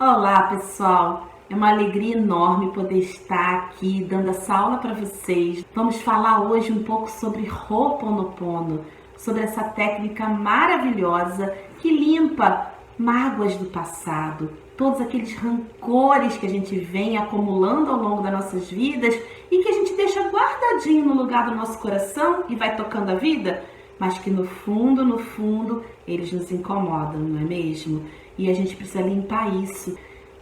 Olá, pessoal! É uma alegria enorme poder estar aqui dando essa aula para vocês. Vamos falar hoje um pouco sobre Ho'oponopono, sobre essa técnica maravilhosa que limpa mágoas do passado, todos aqueles rancores que a gente vem acumulando ao longo das nossas vidas e que a gente deixa guardadinho no lugar do nosso coração e vai tocando a vida, mas que no fundo, eles nos incomodam, não é mesmo? E a gente precisa limpar isso.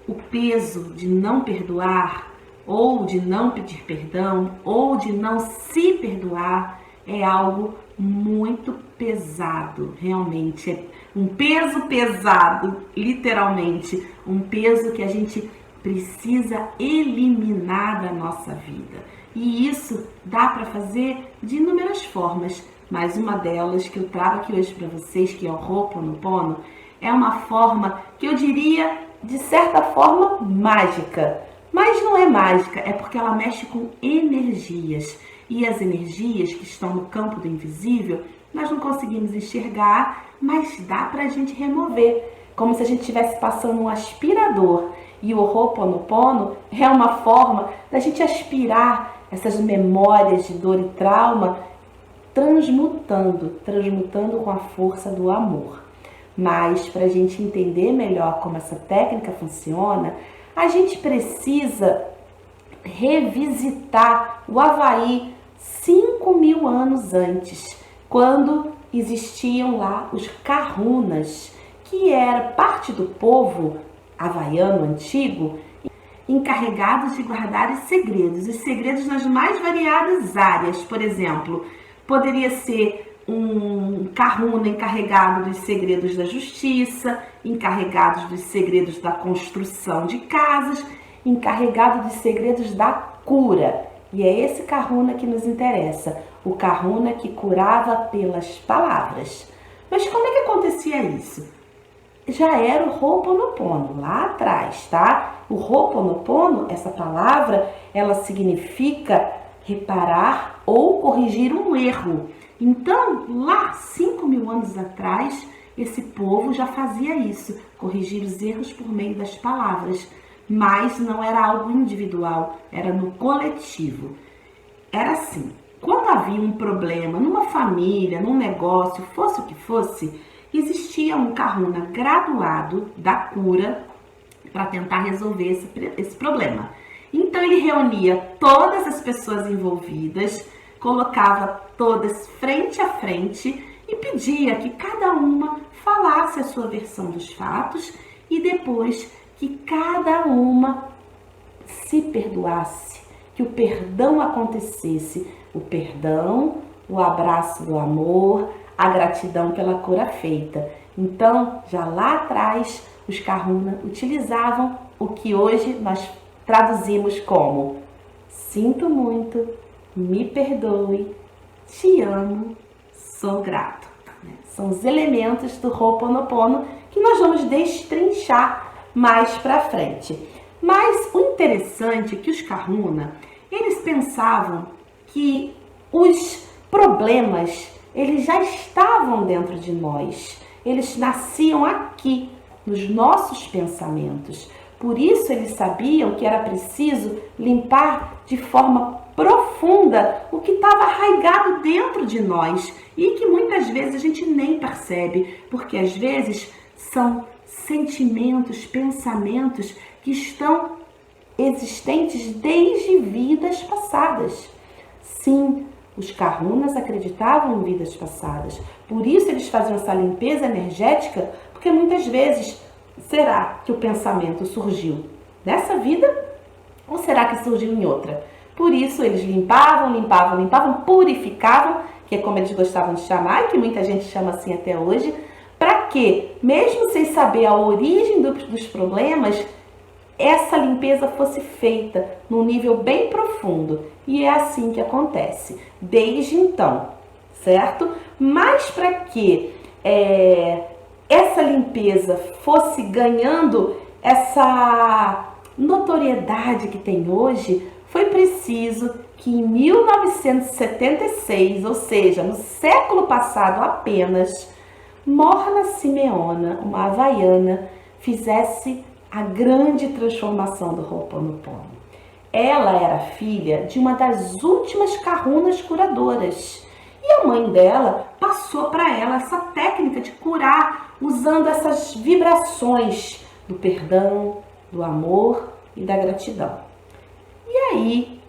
O peso de não perdoar, ou de não pedir perdão, ou de não se perdoar, é algo muito pesado, realmente. É um peso pesado, literalmente. Um peso que a gente precisa eliminar da nossa vida. E isso dá para fazer de inúmeras formas, mas uma delas que eu trago aqui hoje para vocês, que é o Ho'oponopono, é uma forma que eu diria, de certa forma, mágica. Mas não é mágica, é porque ela mexe com energias. E as energias que estão no campo do invisível, nós não conseguimos enxergar, mas dá pra gente remover. Como se a gente estivesse passando um aspirador. E o Ho'oponopono é uma forma da gente aspirar essas memórias de dor e trauma, transmutando com a força do amor. Mas para a gente entender melhor como essa técnica funciona, a gente precisa revisitar o Havaí 5.000 anos antes, quando existiam lá os Kahunas, que era parte do povo havaiano antigo, encarregados de guardar os segredos nas mais variadas áreas. Por exemplo, poderia ser um Kahuna encarregado dos segredos da justiça, encarregado dos segredos da construção de casas, encarregado dos segredos da cura. E é esse Kahuna que nos interessa, o Kahuna que curava pelas palavras. Mas como é que acontecia isso? Já era o Ho'oponopono, lá atrás, tá? O Ho'oponopono, essa palavra, ela significa reparar ou corrigir um erro. Então, lá 5.000 anos atrás, esse povo já fazia isso, corrigir os erros por meio das palavras. Mas não era algo individual, era no coletivo. Era assim, quando havia um problema numa família, num negócio, fosse o que fosse, existia um Kahuna graduado da cura para tentar resolver esse problema. Então ele reunia todas as pessoas envolvidas, colocava todas frente a frente e pedia que cada uma falasse a sua versão dos fatos e depois que cada uma se perdoasse, que o perdão acontecesse, o perdão, o abraço do amor, a gratidão pela cura feita. Então, já lá atrás, os Kahuna utilizavam o que hoje nós traduzimos como: sinto muito, me perdoe, te amo, sou grato. São os elementos do Ho'oponopono que nós vamos destrinchar mais para frente. Mas o interessante é que os Kahuna, eles pensavam que os problemas, eles já estavam dentro de nós. Eles nasciam aqui, nos nossos pensamentos. Por isso eles sabiam que era preciso limpar de forma profunda o que estava arraigado dentro de nós e que muitas vezes a gente nem percebe, porque às vezes são sentimentos, pensamentos que estão existentes desde vidas passadas. Sim, os Kahunas acreditavam em vidas passadas, por isso eles faziam essa limpeza energética, porque muitas vezes, será que o pensamento surgiu nessa vida ou será que surgiu em outra? Por isso eles limpavam, purificavam, que é como eles gostavam de chamar, e que muita gente chama assim até hoje, para que, mesmo sem saber a origem dos problemas, essa limpeza fosse feita num nível bem profundo. E é assim que acontece, desde então, certo? Mas para que essa limpeza fosse ganhando essa notoriedade que tem hoje, foi preciso que em 1976, ou seja, no século passado apenas, Morna Simeona, uma havaiana, fizesse a grande transformação do Ho'oponopono. Ela era filha de uma das últimas kahunas curadoras. E a mãe dela passou para ela essa técnica de curar usando essas vibrações do perdão, do amor e da gratidão. E aí,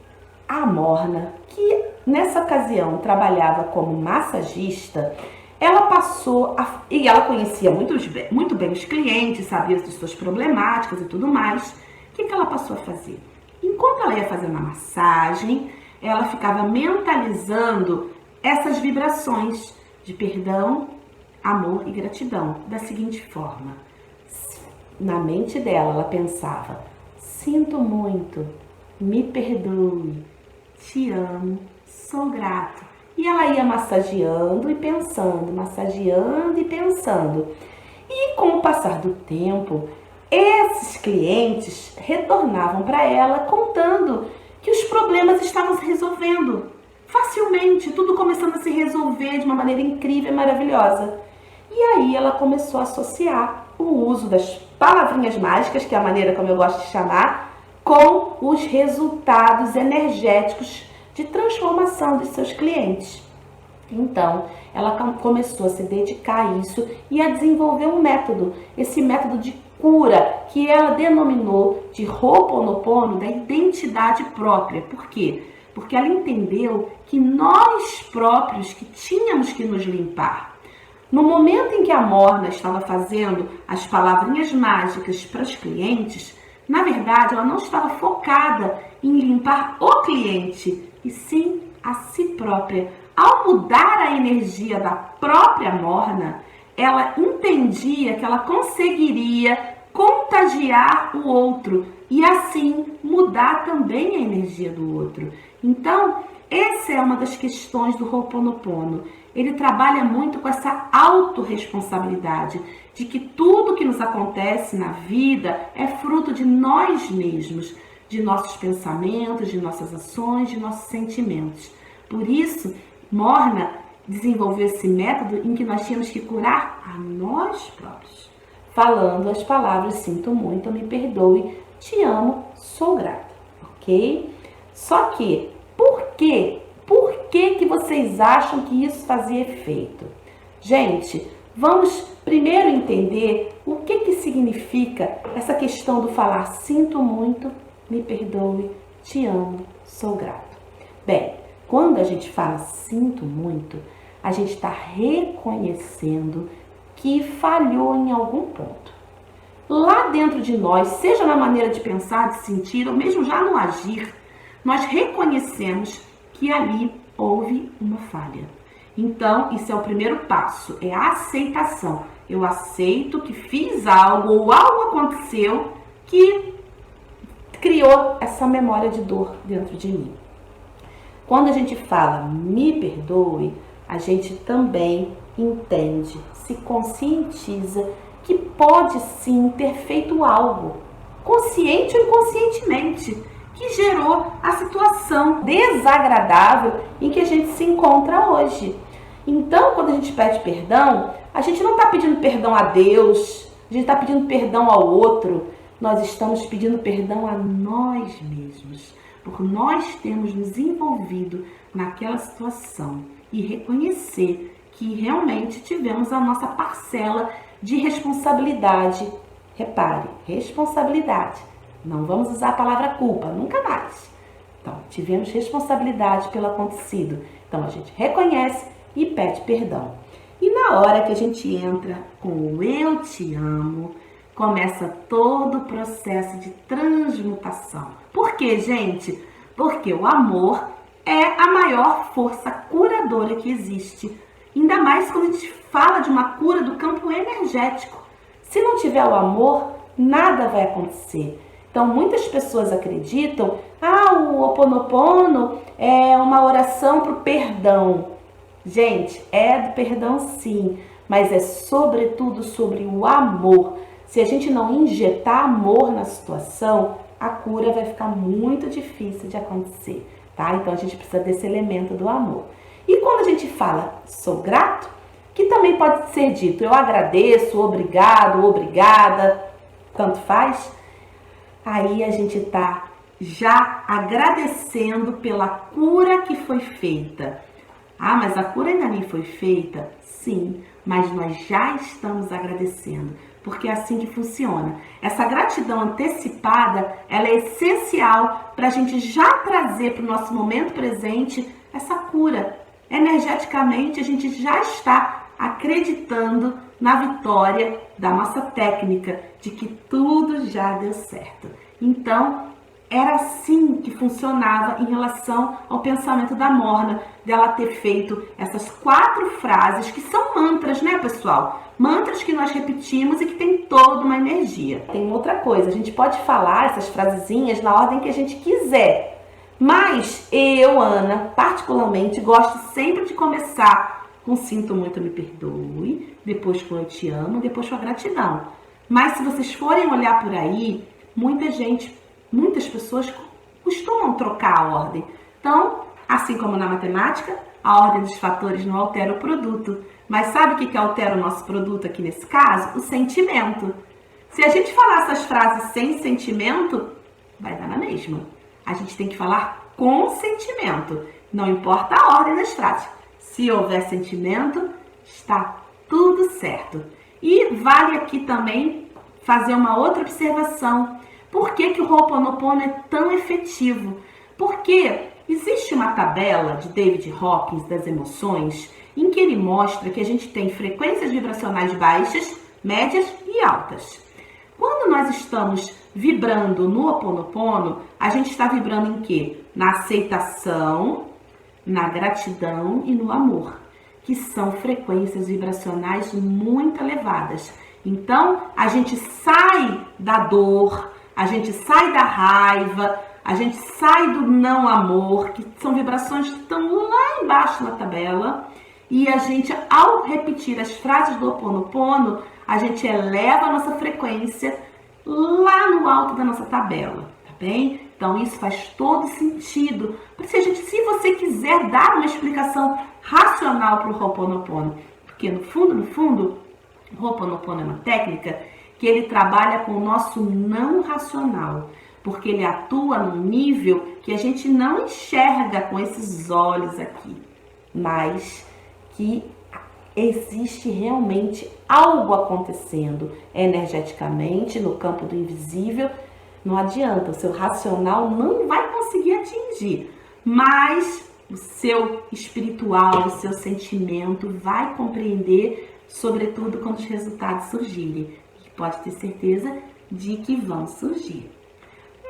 a Morna, que nessa ocasião trabalhava como massagista, ela passou e ela conhecia muito bem os clientes, sabia das suas problemáticas e tudo mais. O que ela passou a fazer? Enquanto ela ia fazendo a massagem, ela ficava mentalizando essas vibrações de perdão, amor e gratidão da seguinte forma. Na mente dela, ela pensava: sinto muito, me perdoe, te amo, sou grato. E ela ia massageando e pensando, massageando e pensando. E com o passar do tempo, esses clientes retornavam para ela contando que os problemas estavam se resolvendo facilmente, tudo começando a se resolver de uma maneira incrível e maravilhosa. E aí ela começou a associar o uso das palavrinhas mágicas, que é a maneira como eu gosto de chamar, com os resultados energéticos de transformação dos seus clientes. Então, ela começou a se dedicar a isso e a desenvolver um método, esse método de cura, que ela denominou de Ho'oponopono da identidade própria. Por quê? Porque ela entendeu que nós próprios que tínhamos que nos limpar. No momento em que a Morna estava fazendo as palavrinhas mágicas para os clientes, na verdade, ela não estava focada em limpar o cliente, e sim a si própria. Ao mudar a energia da própria Morna, ela entendia que ela conseguiria contagiar o outro e assim mudar também a energia do outro. Então, essa é uma das questões do Ho'oponopono. Ele trabalha muito com essa autorresponsabilidade de que tudo que nos acontece na vida é fruto de nós mesmos, de nossos pensamentos, de nossas ações, de nossos sentimentos. Por isso, Morna desenvolveu esse método em que nós tínhamos que curar a nós próprios, falando as palavras: sinto muito, me perdoe, te amo, sou grata, ok? Só que, por quê? Por que vocês acham que isso fazia efeito? Gente, vamos primeiro entender o que significa essa questão do falar: sinto muito, me perdoe, te amo, sou grato. Bem, quando a gente fala sinto muito, a gente está reconhecendo que falhou em algum ponto. Lá dentro de nós, seja na maneira de pensar, de sentir, ou mesmo já no agir, nós reconhecemos que ali houve uma falha. Então, isso é o primeiro passo, é a aceitação. Eu aceito que fiz algo ou algo aconteceu que criou essa memória de dor dentro de mim. Quando a gente fala me perdoe, a gente também entende, se conscientiza que pode sim ter feito algo, consciente ou inconscientemente, que gerou a situação desagradável em que a gente se encontra hoje. Então, quando a gente pede perdão, a gente não está pedindo perdão a Deus, a gente está pedindo perdão ao outro, nós estamos pedindo perdão a nós mesmos, por nós termos nos envolvido naquela situação e reconhecer que realmente tivemos a nossa parcela de responsabilidade. Repare, responsabilidade. Não vamos usar a palavra culpa, nunca mais. Então, tivemos responsabilidade pelo acontecido. Então, a gente reconhece e pede perdão. E na hora que a gente entra com o eu te amo, começa todo o processo de transmutação. Por quê, gente? Porque o amor é a maior força curadora que existe. Ainda mais quando a gente fala de uma cura do campo energético. Se não tiver o amor, nada vai acontecer. Então, muitas pessoas acreditam, o Ho'oponopono é uma oração para o perdão. Gente, é do perdão sim, mas é sobretudo sobre o amor. Se a gente não injetar amor na situação, a cura vai ficar muito difícil de acontecer, tá? Então, a gente precisa desse elemento do amor. E quando a gente fala sou grato, que também pode ser dito eu agradeço, obrigado, obrigada, tanto faz. aí a gente está já agradecendo pela cura que foi feita. Ah, mas a cura ainda nem foi feita? Sim, mas nós já estamos agradecendo, porque é assim que funciona. Essa gratidão antecipada, ela é essencial para a gente já trazer para o nosso momento presente essa cura. Energeticamente, a gente já está acreditando na vitória da nossa técnica, de que tudo já deu certo. Então, era assim que funcionava em relação ao pensamento da Morna, dela ter feito essas 4 frases, que são mantras, né, pessoal? Mantras que nós repetimos e que tem toda uma energia. Tem outra coisa, a gente pode falar essas frasezinhas na ordem que a gente quiser, mas eu, Ana, particularmente, gosto sempre de começar com sinto muito, me perdoe, depois com eu te amo, depois com a gratidão. Mas se vocês forem olhar por aí, muitas pessoas costumam trocar a ordem. Então, assim como na matemática, a ordem dos fatores não altera o produto. Mas sabe o que altera o nosso produto aqui nesse caso? O sentimento. Se a gente falar essas frases sem sentimento, vai dar na mesma. A gente tem que falar com sentimento. Não importa a ordem das frases. Se houver sentimento, está tudo certo. E vale aqui também fazer uma outra observação. Por que o Ho'oponopono é tão efetivo? Porque existe uma tabela de David Hawkins das emoções em que ele mostra que a gente tem frequências vibracionais baixas, médias e altas. Quando nós estamos vibrando no Ho'oponopono, a gente está vibrando em quê? Na aceitação, na gratidão e no amor, que são frequências vibracionais muito elevadas. Então, a gente sai da dor, a gente sai da raiva, a gente sai do não amor, que são vibrações que estão lá embaixo na tabela, e a gente, ao repetir as frases do Ho'oponopono, a gente eleva a nossa frequência lá no alto da nossa tabela, tá bem? Então isso faz todo sentido. Se você quiser dar uma explicação racional para o Ho'oponopono, porque no fundo, o Ho'oponopono é uma técnica que ele trabalha com o nosso não racional, porque ele atua num nível que a gente não enxerga com esses olhos aqui, mas que existe realmente algo acontecendo energeticamente no campo do invisível. Não adianta, o seu racional não vai conseguir atingir, mas o seu espiritual, o seu sentimento vai compreender, sobretudo quando os resultados surgirem. E pode ter certeza de que vão surgir.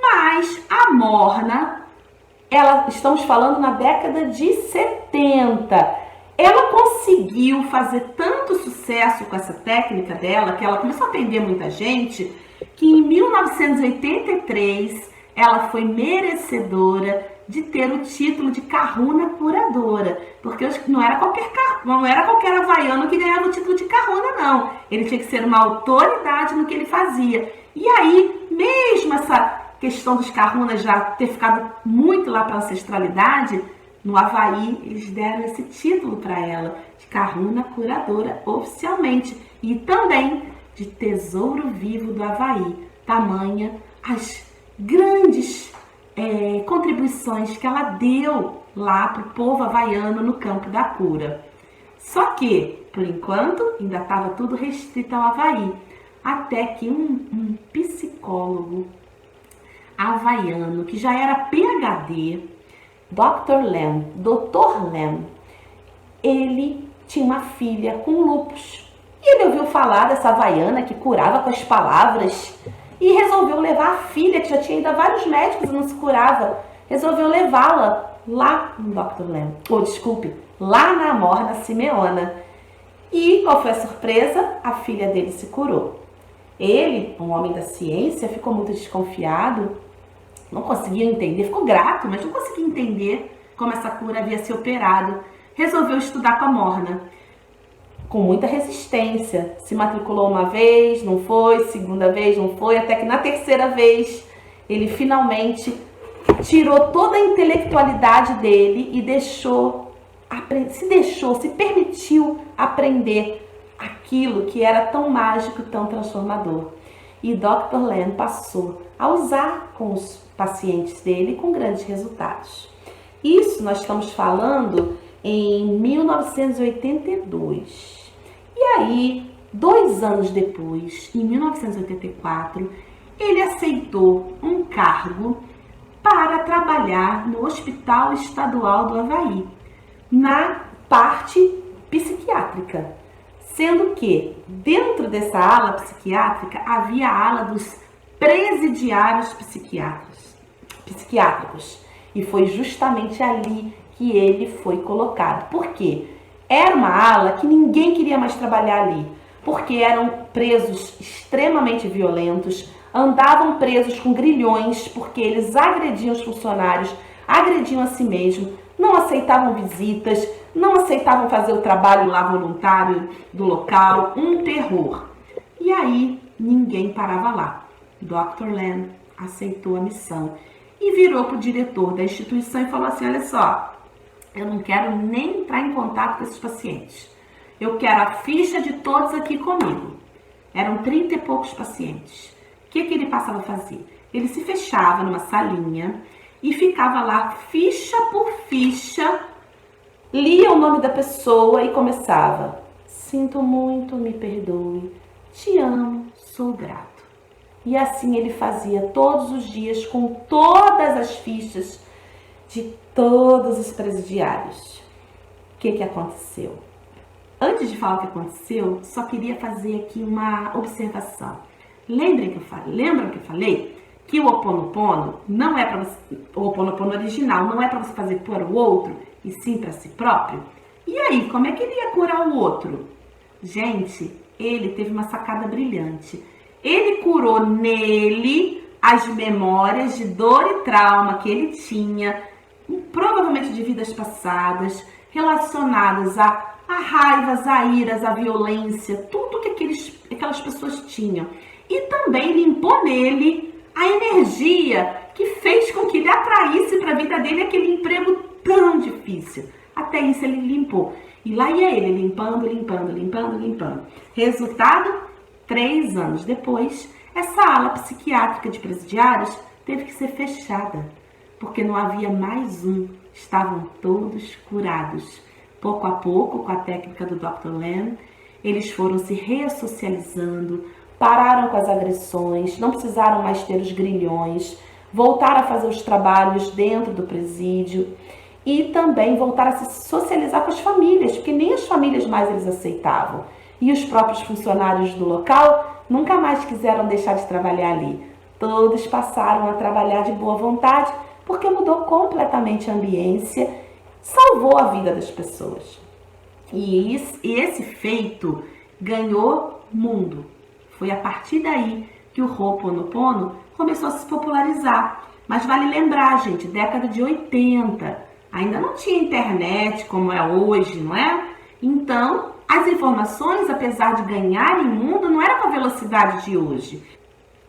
Mas a Morna, estamos falando na década de 70, ela conseguiu fazer tanto sucesso com essa técnica dela, que ela começou a atender muita gente, que em 1983 ela foi merecedora de ter o título de Kahuna Curadora, porque não era qualquer havaiano que ganhava o título de Kahuna, não. Ele tinha que ser uma autoridade no que ele fazia. E aí, mesmo essa questão dos Kahunas já ter ficado muito lá para a ancestralidade, no Havaí eles deram esse título para ela, de Kahuna Curadora, oficialmente, e também de Tesouro Vivo do Havaí, tamanha as grandes contribuições que ela deu lá para o povo havaiano no campo da cura. Só que, por enquanto, ainda estava tudo restrito ao Havaí, até que um psicólogo havaiano, que já era PhD, Dr. Lem, ele tinha uma filha com lúpus. E ele ouviu falar dessa havaiana que curava com as palavras e resolveu levar a filha, que já tinha ido a vários médicos e não se curava, resolveu levá-la lá no Dr. Lem, lá na Morna Simeona. E qual foi a surpresa? A filha dele se curou. Ele, um homem da ciência, ficou muito desconfiado, não conseguia entender, ficou grato, mas não conseguia entender como essa cura havia se operado. Resolveu estudar com a Morna, com muita resistência. Se matriculou uma vez, não foi, segunda vez, não foi, até que na terceira vez ele finalmente tirou toda a intelectualidade dele e se permitiu aprender aquilo que era tão mágico, tão transformador. e Dr. Len passou a usar com os pacientes dele com grandes resultados. Isso nós estamos falando em 1982. E aí, 2 anos depois, em 1984, ele aceitou um cargo para trabalhar no Hospital Estadual do Havaí, na parte psiquiátrica. Sendo que, dentro dessa ala psiquiátrica, havia a ala dos presidiários psiquiátricos. E foi justamente ali que ele foi colocado. Por quê? Era uma ala que ninguém queria mais trabalhar ali, porque eram presos extremamente violentos, andavam presos com grilhões, porque eles agrediam os funcionários, agrediam a si mesmos, não aceitavam visitas, não aceitavam fazer o trabalho lá voluntário do local, um terror. E aí ninguém parava lá. Dr. Len aceitou a missão e virou para o diretor da instituição e falou assim: olha só, eu não quero nem entrar em contato com esses pacientes. Eu quero a ficha de todos aqui comigo. Eram 30 e poucos pacientes. O que ele passava a fazer? Ele se fechava numa salinha e ficava lá, ficha por ficha, lia o nome da pessoa e começava: sinto muito, me perdoe, te amo, sou grato. E assim ele fazia todos os dias com todas as fichas de todos os presidiários. O que aconteceu? Antes de falar o que aconteceu, só queria fazer aqui uma observação. Lembram que eu falei que o Ho Oponopono não é para você, o Ho Oponopono original não é para você fazer para o outro, e sim para si próprio? E aí, como é que ele ia curar o outro? Gente, ele teve uma sacada brilhante. Ele curou nele as memórias de dor e trauma que ele tinha, provavelmente de vidas passadas, relacionadas a raivas, a iras, a violência, tudo que aquelas pessoas tinham. E também limpou nele a energia que fez com que ele atraísse para a vida dele aquele emprego tão difícil. Até isso ele limpou. E lá ia ele limpando. Resultado? 3 anos depois, essa ala psiquiátrica de presidiários teve que ser fechada, porque não havia mais um, estavam todos curados. Pouco a pouco, com a técnica do Dr. Len, eles foram se ressocializando, pararam com as agressões, não precisaram mais ter os grilhões, voltaram a fazer os trabalhos dentro do presídio e também voltaram a se socializar com as famílias, porque nem as famílias mais eles aceitavam. E os próprios funcionários do local nunca mais quiseram deixar de trabalhar ali. Todos passaram a trabalhar de boa vontade, porque mudou completamente a ambiência, salvou a vida das pessoas. E esse feito ganhou mundo. Foi a partir daí que o Ho Oponopono começou a se popularizar. Mas vale lembrar, gente, década de 80, ainda não tinha internet como é hoje, não é? Então, as informações, apesar de ganharem mundo, não era com a velocidade de hoje.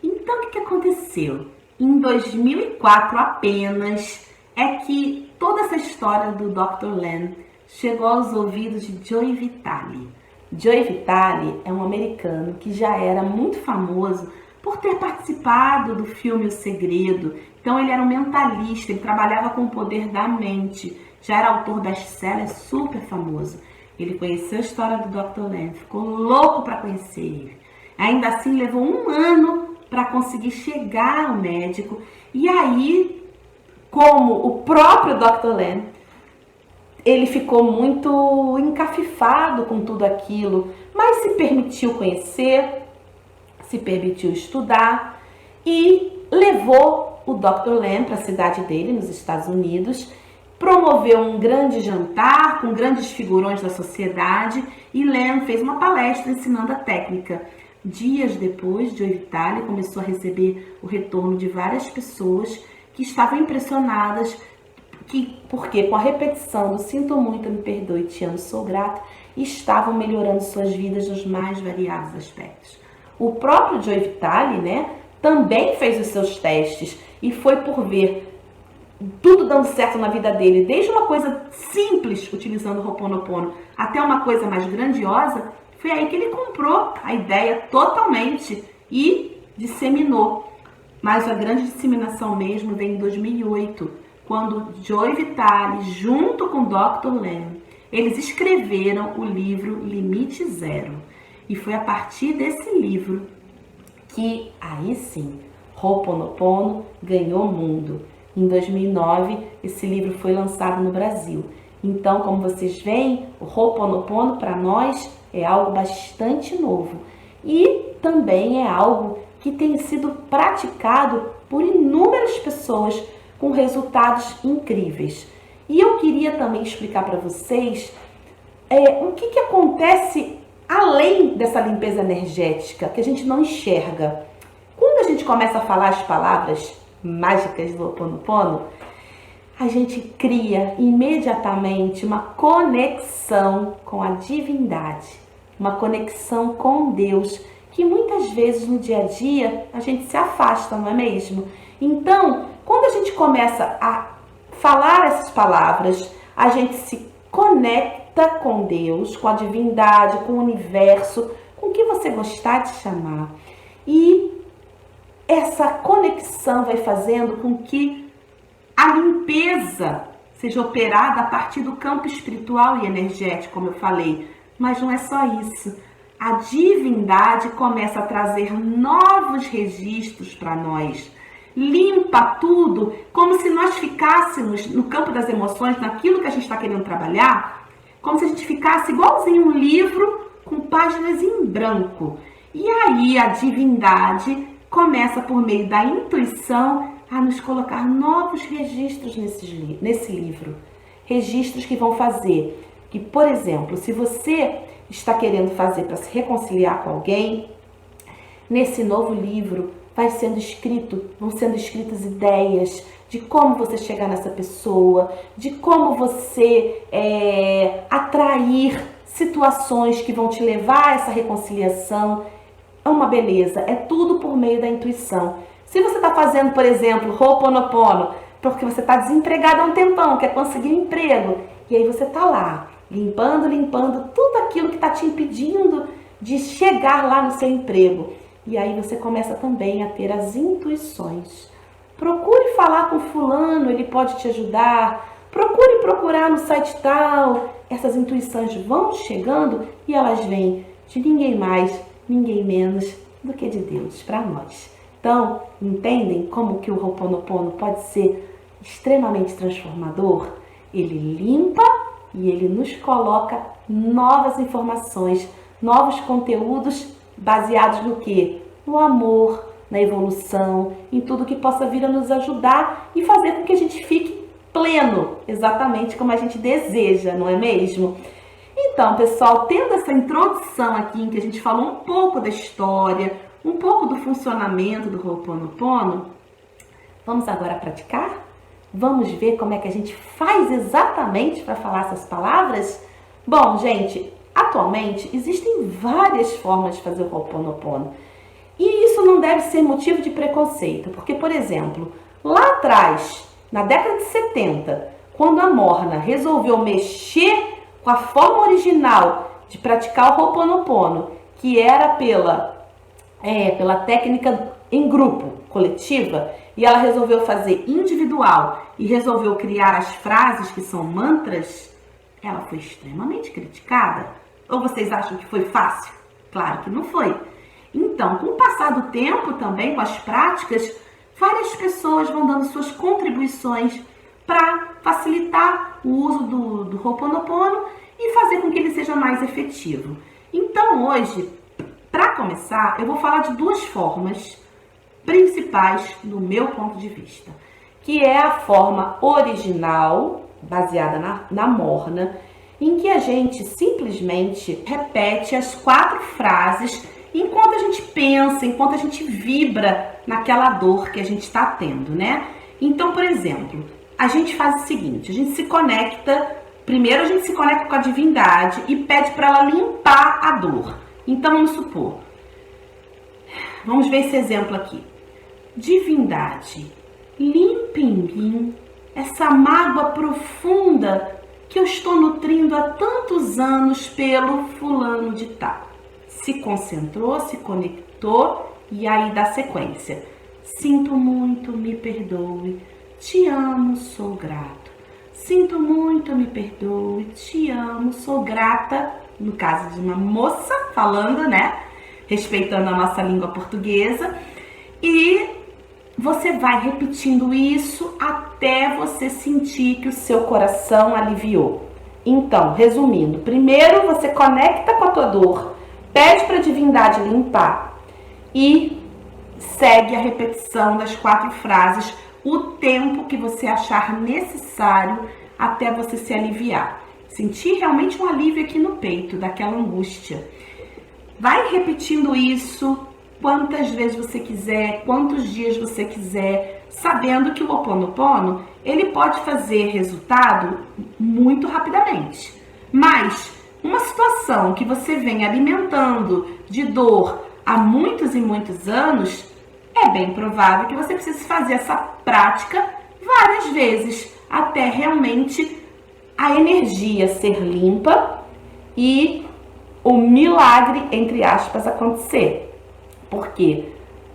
Então, o que aconteceu? Em 2004 apenas é que toda essa história do Dr. Len chegou aos ouvidos de Joe Vitale. Joe Vitale é um americano que já era muito famoso por ter participado do filme O Segredo. Então ele era um mentalista, ele trabalhava com o poder da mente, já era autor best-seller super famoso. Ele conheceu a história do Dr. Len, ficou louco para conhecer ele. Ainda assim levou 1 ano para conseguir chegar ao médico. E aí, como o próprio Dr. Len, ele ficou muito encafifado com tudo aquilo, mas se permitiu conhecer, se permitiu estudar e levou o Dr. Len para a cidade dele, nos Estados Unidos, promoveu um grande jantar com grandes figurões da sociedade e Len fez uma palestra ensinando a técnica. Dias depois, Joe Vitale começou a receber o retorno de várias pessoas que estavam impressionadas porque com a repetição do sinto muito, me perdoe, te amo, sou grato, estavam melhorando suas vidas nos mais variados aspectos. O próprio Joe Vitale, também fez os seus testes e foi por ver tudo dando certo na vida dele, desde uma coisa simples, utilizando o Ho Oponopono, até uma coisa mais grandiosa. Foi aí que ele comprou a ideia totalmente e disseminou. Mas a grande disseminação mesmo vem em 2008, quando Joe Vitale, junto com Dr. Len, eles escreveram o livro Limite Zero. E foi a partir desse livro que, aí sim, Ho'oponopono ganhou mundo. Em 2009, esse livro foi lançado no Brasil. Então, como vocês veem, o Ho'oponopono para nós é algo bastante novo. E também é algo que tem sido praticado por inúmeras pessoas com resultados incríveis. E eu queria também explicar para vocês o que acontece além dessa limpeza energética que a gente não enxerga. Quando a gente começa a falar as palavras mágicas do Ho'oponopono, a gente cria imediatamente uma conexão com a divindade, uma conexão com Deus, que muitas vezes no dia a dia a gente se afasta, não é mesmo? Então, quando a gente começa a falar essas palavras, a gente se conecta com Deus, com a divindade, com o universo, com o que você gostar de chamar. E essa conexão vai fazendo com que a limpeza seja operada a partir do campo espiritual e energético, como eu falei. Mas não é só isso. A divindade começa a trazer novos registros para nós. Limpa tudo, como se nós ficássemos no campo das emoções, naquilo que a gente está querendo trabalhar, como se a gente ficasse igualzinho um livro com páginas em branco. E aí a divindade começa, por meio da intuição, a nos colocar novos registros nesse livro. Registros que vão fazer que, por exemplo, se você está querendo fazer para se reconciliar com alguém, nesse novo livro vão sendo escritas ideias de como você chegar nessa pessoa, de como você atrair situações que vão te levar a essa reconciliação. É uma beleza, é tudo por meio da intuição. Se você está fazendo, por exemplo, Ho'oponopono, porque você está desempregado há um tempão, quer conseguir um emprego, e aí você está lá, limpando tudo aquilo que está te impedindo de chegar lá no seu emprego. E aí você começa também a ter as intuições. Procure falar com fulano, ele pode te ajudar. Procure procurar no site tal. Essas intuições vão chegando e elas vêm de ninguém mais, ninguém menos do que de Deus para nós. Então, entendem como que o Ho'oponopono pode ser extremamente transformador? Ele limpa e ele nos coloca novas informações, novos conteúdos baseados no quê? No amor, na evolução, em tudo que possa vir a nos ajudar e fazer com que a gente fique pleno, exatamente como a gente deseja, não é mesmo? Então, pessoal, tendo essa introdução aqui em que a gente falou um pouco da história, um pouco do funcionamento do Ho'oponopono, vamos agora praticar? Vamos ver como é que a gente faz exatamente para falar essas palavras? Bom, gente, atualmente existem várias formas de fazer o Ho'oponopono. E isso não deve ser motivo de preconceito, porque, por exemplo, lá atrás, na década de 70, quando a Morna resolveu mexer com a forma original de praticar o Ho'oponopono, que era pela técnica em grupo, coletiva, e ela resolveu fazer individual e resolveu criar as frases que são mantras, ela foi extremamente criticada. Ou vocês acham que foi fácil? Claro que não foi. Então, com o passar do tempo também, com as práticas, várias pessoas vão dando suas contribuições para facilitar o uso do Ho'oponopono e fazer com que ele seja mais efetivo. Então, hoje, para começar, eu vou falar de duas formas principais do meu ponto de vista, que é a forma original, baseada na Morna, em que a gente simplesmente repete as 4 frases enquanto a gente pensa, enquanto a gente vibra naquela dor que a gente está tendo, né? Então, por exemplo, a gente faz o seguinte, a gente se conecta, primeiro a gente se conecta com a divindade e pede para ela limpar a dor. Então, vamos supor, vamos ver esse exemplo aqui. Divindade, limpe em mim essa mágoa profunda que eu estou nutrindo há tantos anos pelo fulano de tal. Se concentrou, se conectou E aí dá sequência. Sinto muito, me perdoe. Te amo, sou grato. Sinto muito, me perdoe. Te amo, sou grata. No caso de uma moça falando, né? Respeitando a nossa língua portuguesa. E você vai repetindo isso até você sentir que o seu coração aliviou. Então, resumindo, primeiro você conecta com a tua dor, pede para a divindade limpar e segue a repetição das 4 frases o tempo que você achar necessário até você se aliviar. Sentir realmente um alívio aqui no peito, daquela angústia. Vai repetindo isso quantas vezes você quiser, quantos dias você quiser, sabendo que o Ho Oponopono, ele pode fazer resultado muito rapidamente. Mas uma situação que você vem alimentando de dor há muitos e muitos anos, é bem provável que você precise fazer essa prática várias vezes, até realmente a energia ser limpa e o milagre, entre aspas, acontecer. Porque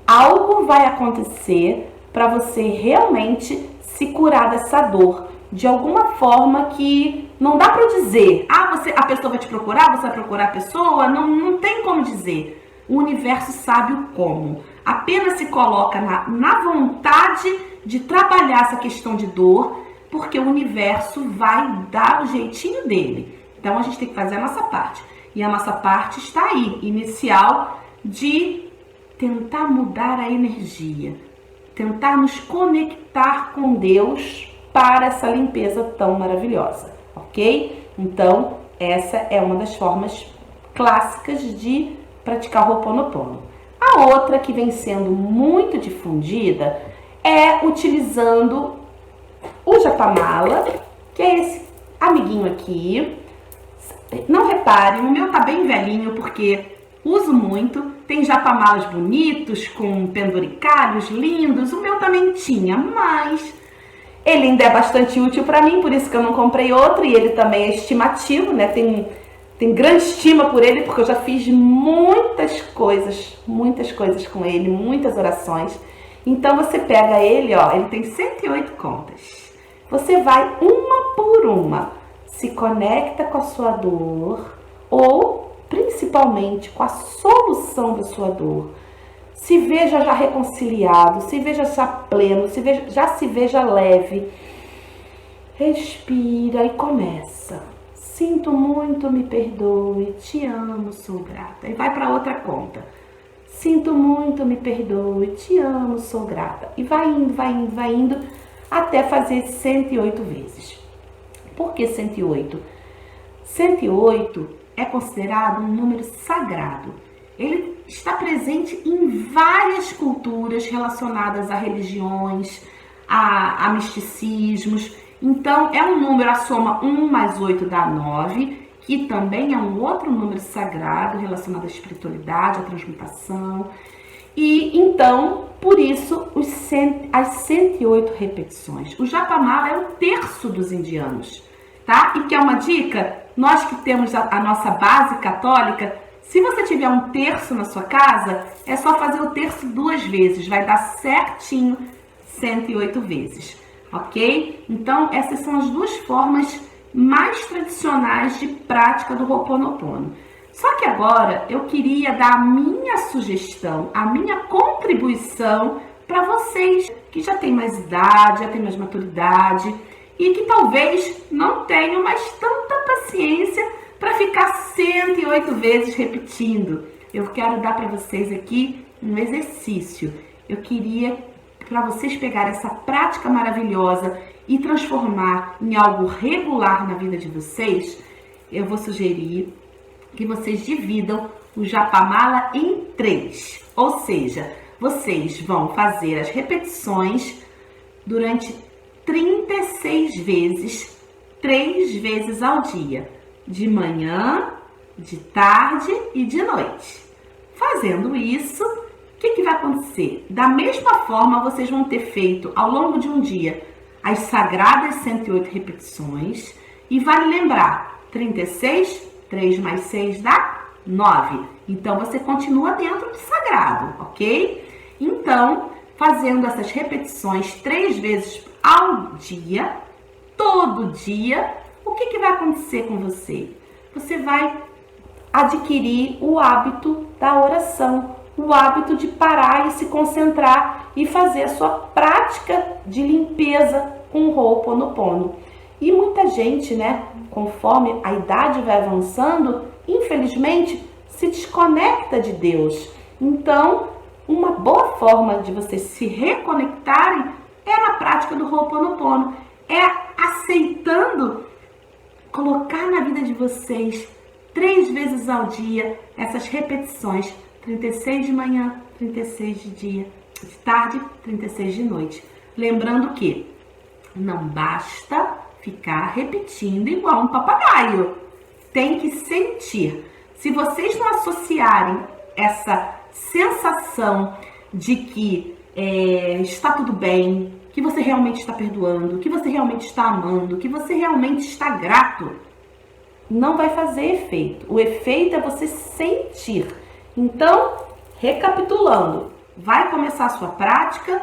algo vai acontecer para você realmente se curar dessa dor de alguma forma que não dá para dizer. A pessoa vai te procurar, você vai procurar a pessoa, não tem como dizer. O universo sabe o como. Apenas se coloca na vontade de trabalhar essa questão de dor, porque o universo vai dar o jeitinho dele. Então a gente tem que fazer a nossa parte. E a nossa parte está aí, inicial, de tentar mudar a energia, tentar nos conectar com Deus para essa limpeza tão maravilhosa, ok? Então, essa é uma das formas clássicas de praticar o Ho Oponopono. A outra que vem sendo muito difundida é utilizando o Japamala, que é esse amiguinho aqui. Não reparem, o meu tá bem velhinho porque uso muito. Tem japamalas bonitos com penduricalhos lindos. O meu também tinha, mas ele ainda é bastante útil para mim, por isso que eu não comprei outro. E ele também é estimativo, né? Tem grande estima por ele, porque eu já fiz muitas coisas com ele, muitas orações. Então você pega ele, ó, ele tem 108 contas. Você vai uma por uma, se conecta com a sua dor ou principalmente com a solução da sua dor. Se veja já reconciliado, se veja já pleno, já se veja leve. Respira e começa. Sinto muito, me perdoe, te amo, sou grata. E vai para outra conta. Sinto muito, me perdoe, te amo, sou grata. E vai indo, até fazer 108 vezes. Por que 108? 108 é considerado um número sagrado. Ele está presente em várias culturas relacionadas a religiões, a misticismos. Então, é um número, a soma 1 mais 8 dá 9, que também é um outro número sagrado relacionado à espiritualidade, à transmutação. E então, por isso, as 108 repetições. O Japamala é o terço dos indianos, tá? E que é uma dica, nós que temos a nossa base católica, se você tiver um terço na sua casa, é só fazer o terço 2 vezes, vai dar certinho 108 vezes, ok? Então, essas são as 2 formas mais tradicionais de prática do Ho Oponopono. Só que agora eu queria dar a minha sugestão, a minha contribuição para vocês que já têm mais idade, já têm mais maturidade e que talvez não tenham mais tanta paciência para ficar 108 vezes repetindo. Eu quero dar para vocês aqui um exercício. Eu queria para vocês pegarem essa prática maravilhosa e transformar em algo regular na vida de vocês. Eu vou sugerir que vocês dividam o Japamala em 3. Ou seja, vocês vão fazer as repetições durante 36 vezes, 3 vezes ao dia. De manhã, de tarde e de noite. Fazendo isso, o que vai acontecer? Da mesma forma, vocês vão ter feito ao longo de um dia as sagradas 108 repetições. E vale lembrar, 36, 3 mais 6 dá 9. Então, você continua dentro do sagrado, ok? Então, fazendo essas repetições 3 vezes ao dia, todo dia, o que vai acontecer com você? Você vai adquirir o hábito da oração, o hábito de parar e se concentrar e fazer a sua prática de limpeza com o Ho'oponopono. E muita gente, né, conforme a idade vai avançando, infelizmente, se desconecta de Deus. Então, uma boa forma de vocês se reconectarem é na prática do Ho'oponopono, é aceitando colocar na vida de vocês 3 vezes ao dia essas repetições, 36 de manhã, 36 de dia, de tarde, 36 de noite. Lembrando que não basta ficar repetindo igual um papagaio, tem que sentir. Se vocês não associarem essa sensação de que está tudo bem, que você realmente está perdoando, que você realmente está amando, que você realmente está grato, não vai fazer efeito. O efeito é você sentir. Então, recapitulando, vai começar a sua prática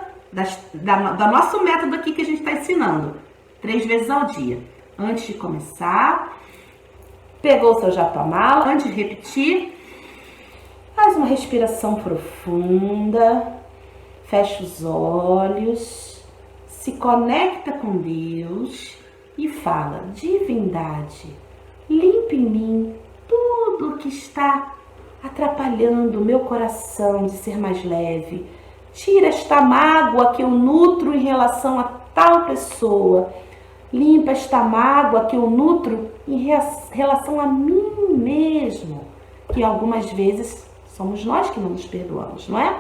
da nosso método aqui que a gente está ensinando. 3 vezes ao dia. Antes de começar, pegou o seu japamala, antes de repetir, faz uma respiração profunda, fecha os olhos, se conecta com Deus e fala: divindade, limpe em mim tudo que está atrapalhando o meu coração de ser mais leve. Tira esta mágoa que eu nutro em relação a tal pessoa. Limpa esta mágoa que eu nutro em relação a mim mesmo. Que algumas vezes somos nós que não nos perdoamos, não é?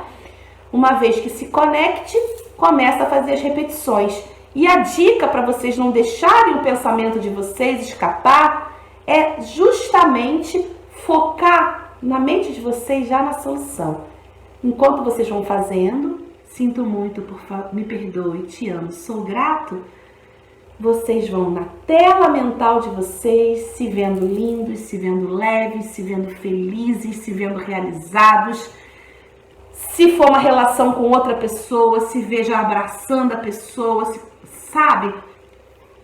Uma vez que se conecte, começa a fazer as repetições. E a dica para vocês não deixarem o pensamento de vocês escapar é justamente focar na mente de vocês já na solução. Enquanto vocês vão fazendo, sinto muito, por favor, me perdoe, te amo, sou grato, vocês vão na tela mental de vocês se vendo lindos, se vendo leves, se vendo felizes, se vendo realizados. Se for uma relação com outra pessoa, se veja abraçando a pessoa, sabe?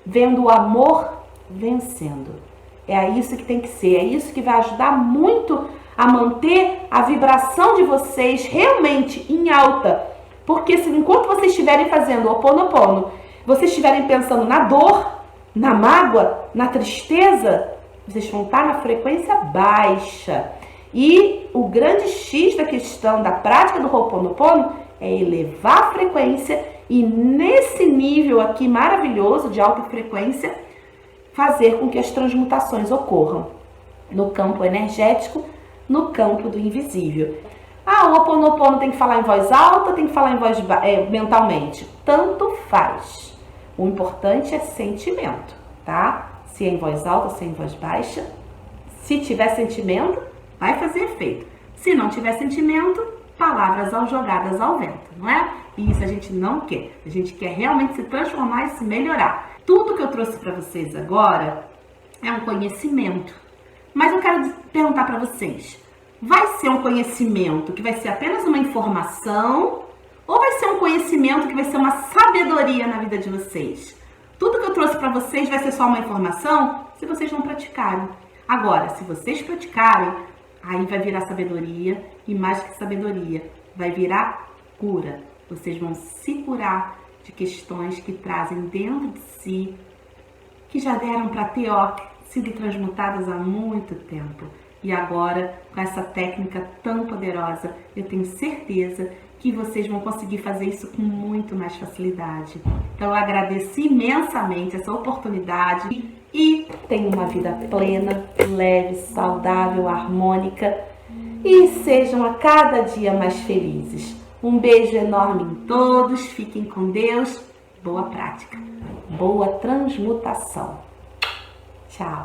Vendo o amor vencendo. É isso que tem que ser, é isso que vai ajudar muito a manter a vibração de vocês realmente em alta. Porque se enquanto vocês estiverem fazendo o Ho'oponopono, vocês estiverem pensando na dor, na mágoa, na tristeza, vocês vão estar na frequência baixa. E o grande X da questão da prática do Ho'oponopono é elevar a frequência e nesse nível aqui maravilhoso de alta frequência, fazer com que as transmutações ocorram no campo energético, no campo do invisível. Ah, o Ho'oponopono tem que falar em voz alta, tem que falar em voz mentalmente. Tanto faz. O importante é sentimento, tá? Se é em voz alta, se é em voz baixa. Se tiver sentimento, vai fazer efeito. Se não tiver sentimento, palavras jogadas ao vento, não é? E isso a gente não quer. A gente quer realmente se transformar e se melhorar. Tudo que eu trouxe para vocês agora é um conhecimento. Mas eu quero perguntar para vocês, vai ser um conhecimento que vai ser apenas uma informação ou vai ser um conhecimento que vai ser uma sabedoria na vida de vocês? Tudo que eu trouxe para vocês vai ser só uma informação se vocês não praticarem. Agora, se vocês praticarem, aí vai virar sabedoria e mais que sabedoria, vai virar cura. Vocês vão se curar de questões que trazem dentro de si, que já deram para ter sido transmutadas há muito tempo. E agora, com essa técnica tão poderosa, eu tenho certeza que vocês vão conseguir fazer isso com muito mais facilidade. Então, eu agradeço imensamente essa oportunidade e tenham uma vida plena, leve, saudável, harmônica e sejam a cada dia mais felizes. Um beijo enorme em todos, fiquem com Deus, boa prática, boa transmutação. Tchau!